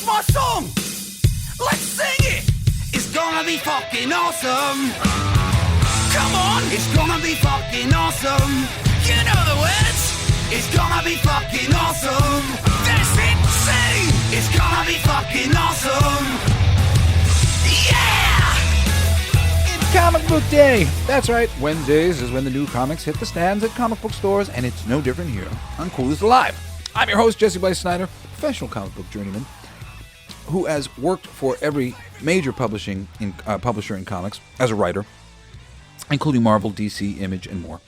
That's my song. Let's sing it. It's gonna be fucking awesome. Come on, it's gonna be fucking awesome. You know the words. It's gonna be fucking awesome. That's it, sing. It's gonna be fucking awesome. Yeah! It's Comic Book Day. That's right. Wednesdays is when the new comics hit the stands at comic book stores, and it's no different here on Coolest Alive. I'm your host, Jesse Blythe Snyder, professional comic book journeyman, who has worked for every major publisher in comics as a writer, including Marvel, DC, Image, and more.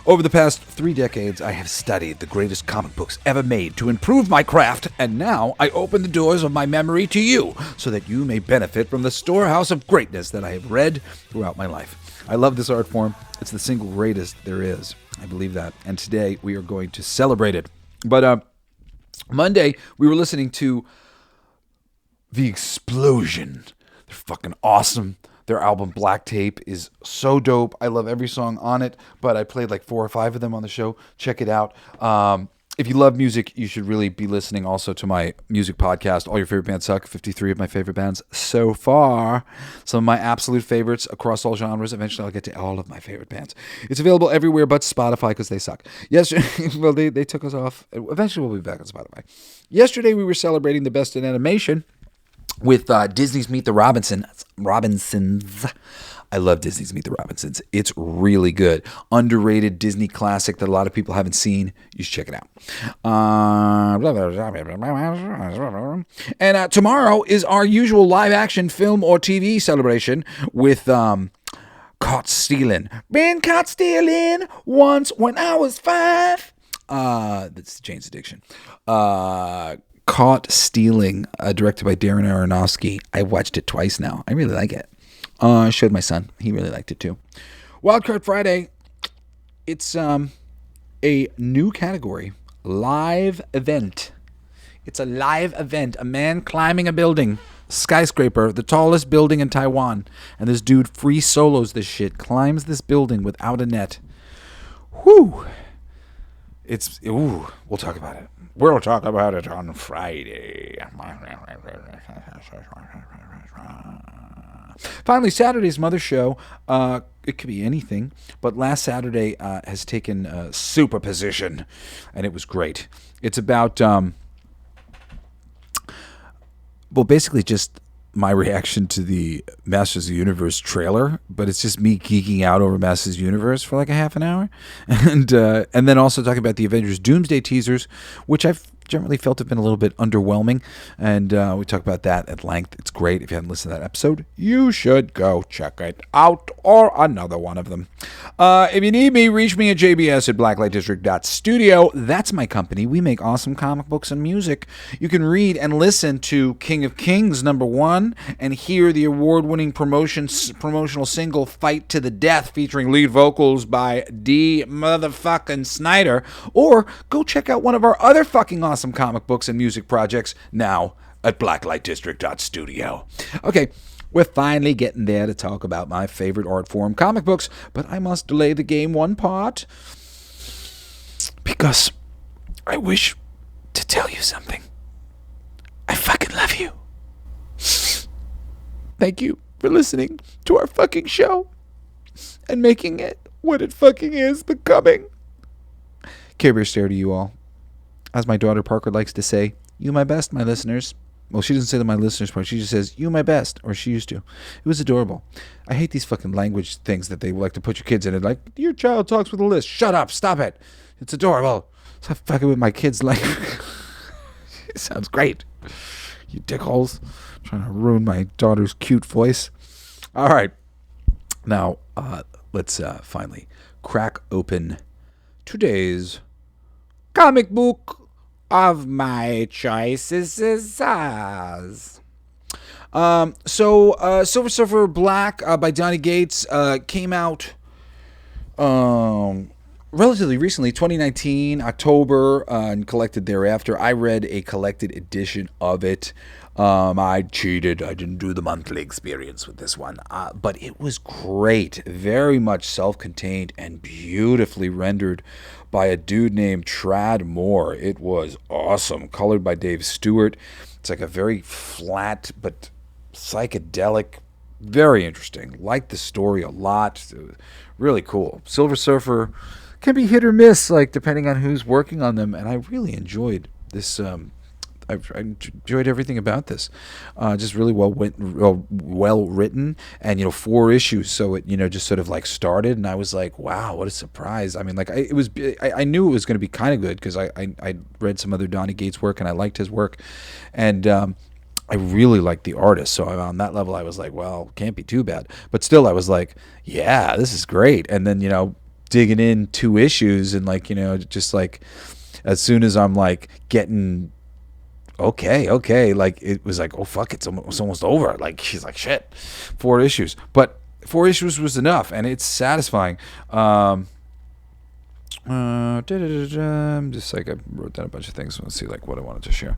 Over the past 3 decades, I have studied the greatest comic books ever made to improve my craft, and now I open the doors of my memory to you so that you may benefit from the storehouse of greatness that I have read throughout my life. I love this art form. It's the single greatest there is. I believe that. And today we are going to celebrate it. But Monday, we were listening to The Explosion. They're fucking awesome. Their album Black Tape is so dope. I love every song on it, but I played like 4 or 5 of them on the show. Check it out. If you love music, you should really be listening also to my music podcast, All Your Favorite Bands Suck, 53 of my favorite bands so far. Some of my absolute favorites across all genres. Eventually, I'll get to all of my favorite bands. It's available everywhere but Spotify because they suck. Yesterday, well, they took us off. Eventually, we'll be back on Spotify. Yesterday, we were celebrating the best in animation with Disney's Meet the Robinsons. I love Disney's Meet the Robinsons. It's really good. Underrated Disney classic that a lot of people haven't seen. You should check it out. And tomorrow is our usual live-action film or TV celebration with Caught Stealing. Been caught stealing once when I was 5. That's Jane's Addiction. Caught Stealing, directed by Darren Aronofsky. I watched it twice now. I really like it. I showed my son. He really liked it too. Wildcard Friday. It's a new category. Live event. It's a live event. A man climbing a building. Skyscraper. The tallest building in Taiwan. And this dude free solos this shit. Climbs this building without a net. Whew. We'll talk about it. We'll talk about it on Friday. Finally, Saturday's Mother Show. It could be anything, but last Saturday has taken superposition, and it was great. It's about, basically just my reaction to the Masters of the Universe trailer, but it's just me geeking out over Masters of the Universe for like a half an hour, and then also talking about the Avengers Doomsday teasers, which I've generally felt have been a little bit underwhelming, and we talk about that at length. It's great. If you haven't listened to that episode, you should go check it out, or another one of them. If you need me, reach me at jbs@blacklightdistrict.studio. That's my company. We make awesome comic books and music. You can read and listen to King of Kings #1 and hear the award-winning promotional single Fight to the Death featuring lead vocals by D. motherfucking Snyder, or go check out one of our other fucking awesome comic books and music projects now at blacklightdistrict.studio. Okay, we're finally getting there to talk about my favorite art form, comic books, but I must delay the game one part because I wish to tell you something. I fucking love you. Thank you for listening to our fucking show and making it what it fucking is becoming. Care Bear stare to you all. As my daughter Parker likes to say, you my best, my listeners. Well, she doesn't say that my listeners part. She just says, you my best, or she used to. It was adorable. I hate these fucking language things that they like to put your kids in. Like, your child talks with a list. Shut up. Stop it. It's adorable. Stop fucking with my kids' language. It sounds great. You dickholes. Trying to ruin my daughter's cute voice. All right. Now, let's finally crack open today's comic book of my choices. Silver Surfer Black by Donny Gates came out relatively recently, 2019, October, and collected thereafter. I read a collected edition of it. I cheated. I didn't do the monthly experience with this one. But it was great. Very much self-contained and beautifully rendered by a dude named Trad Moore. It was awesome. Colored by Dave Stewart. It's like a very flat but psychedelic, very interesting. Liked the story a lot. It was really cool. Silver Surfer can be hit or miss, like depending on who's working on them. And I really enjoyed this. I enjoyed everything about this. Just really well written, and 4 issues. So it just sort of like started, and I was like, wow, what a surprise. I mean, like I knew it was going to be kind of good because I read some other Donny Gates work and I liked his work, and I really liked the artist. So on that level, I was like, well, can't be too bad. But still, I was like, yeah, this is great. And then digging in 2 issues and just like as soon as I'm like getting okay, like it was like, oh fuck, it's almost over. Like she's like, shit, 4 issues, but 4 issues was enough, and it's satisfying. Just like I wrote down a bunch of things. Let's see like what I wanted to share.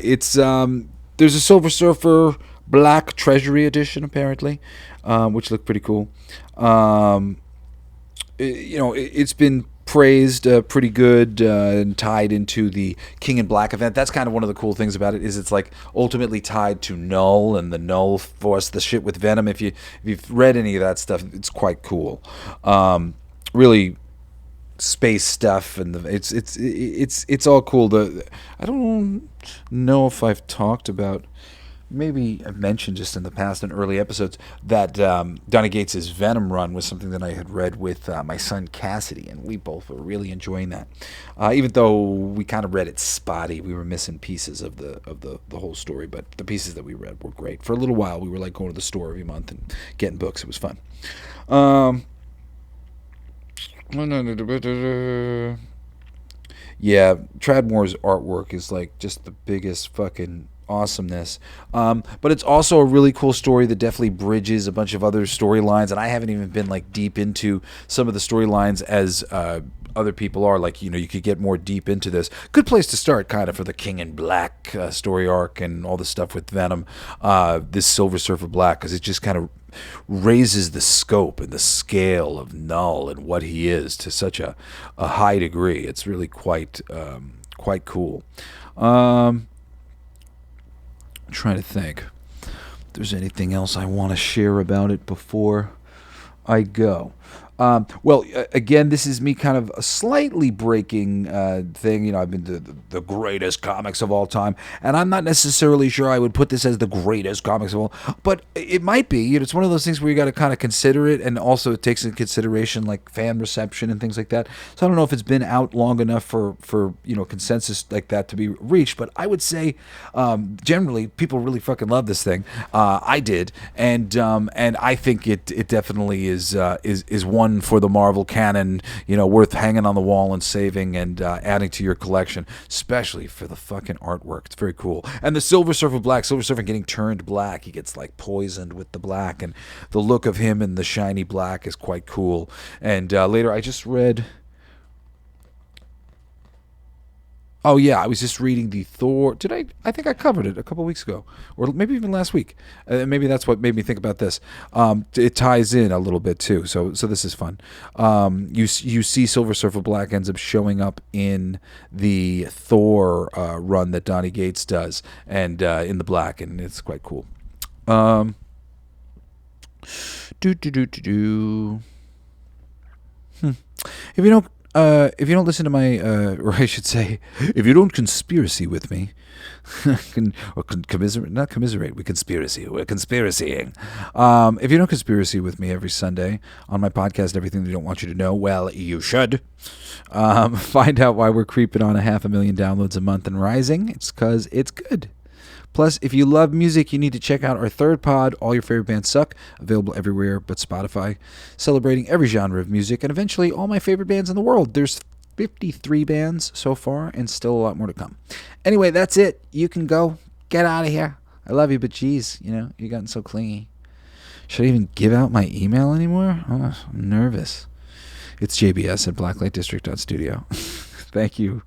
It's there's a Silver Surfer Black Treasury edition apparently, which looked pretty cool. It's been praised pretty good and tied into the King in Black event. That's kind of one of the cool things about it, is it's like ultimately tied to Null and the Null Force, the shit with Venom. If you've read any of that stuff, it's quite cool. Really space stuff, and it's all cool. I don't know if I've talked about. Maybe I've mentioned just in the past in early episodes that Donny Gates' Venom run was something that I had read with my son Cassidy, and we both were really enjoying that. Even though we kind of read it spotty, we were missing pieces of the whole story, but the pieces that we read were great. For a little while, we were like going to the store every month and getting books. It was fun. Yeah, Trad Moore's artwork is like just the biggest fucking awesomeness, but it's also a really cool story that definitely bridges a bunch of other storylines, and I haven't even been like deep into some of the storylines as other people are. Like you could get more deep into this. Good place to start kind of for the King in Black story arc and all the stuff with Venom, this Silver Surfer Black, because it just kind of raises the scope and the scale of Null and what he is to such a high degree. It's really quite cool. I'm trying to think if there's anything else I want to share about it before I go. Again, this is me kind of a slightly breaking thing. I've been to the greatest comics of all time, and I'm not necessarily sure I would put this as the greatest comics of all, but it might be. It's one of those things where you got to kind of consider it, and also it takes into consideration like fan reception and things like that. So I don't know if it's been out long enough for consensus like that to be reached, but I would say generally people really fucking love this thing. I did, and I think it definitely is one for the Marvel canon, worth hanging on the wall and saving and adding to your collection, especially for the fucking artwork. It's very cool. And the Silver Surfer getting turned black. He gets like poisoned with the black, and the look of him in the shiny black is quite cool. And later I just read... Oh yeah, I was just reading the Thor. I think I covered it a couple weeks ago, or maybe even last week. Maybe that's what made me think about this. It ties in a little bit too, so this is fun. You see, Silver Surfer Black ends up showing up in the Thor run that Donny Gates does, and in the black, and it's quite cool. If you don't listen to my, or I should say, if you don't conspiracy with me, not commiserate, we're conspiracying. If you don't conspiracy with me every Sunday on my podcast, Everything They Don't Want You to Know, well, you should. Find out why we're creeping on 500,000 downloads a month and rising. It's because it's good. Plus, if you love music, you need to check out our third pod, All Your Favorite Bands Suck, available everywhere but Spotify, celebrating every genre of music, and eventually all my favorite bands in the world. There's 53 bands so far, and still a lot more to come. Anyway, that's it. You can go. Get out of here. I love you, but geez, you're getting so clingy. Should I even give out my email anymore? Oh, I'm nervous. It's JBS at blacklightdistrict.studio. Thank you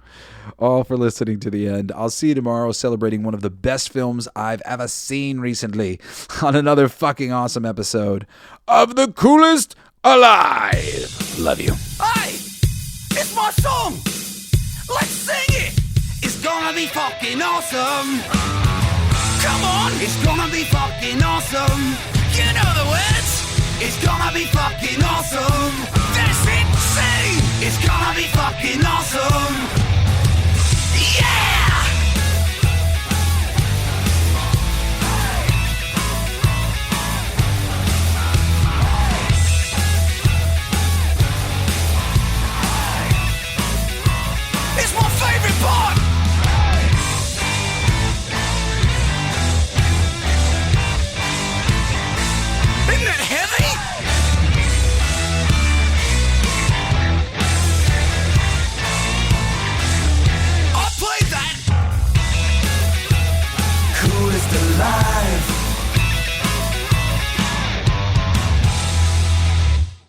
all for listening to the end. I'll see you tomorrow celebrating one of the best films I've ever seen recently on another fucking awesome episode of The Coolest Alive. Love you. Hey, it's my song. Let's sing it. It's gonna be fucking awesome. Come on, it's gonna be fucking awesome. You know the words. It's gonna be fucking awesome. That's it. Sing.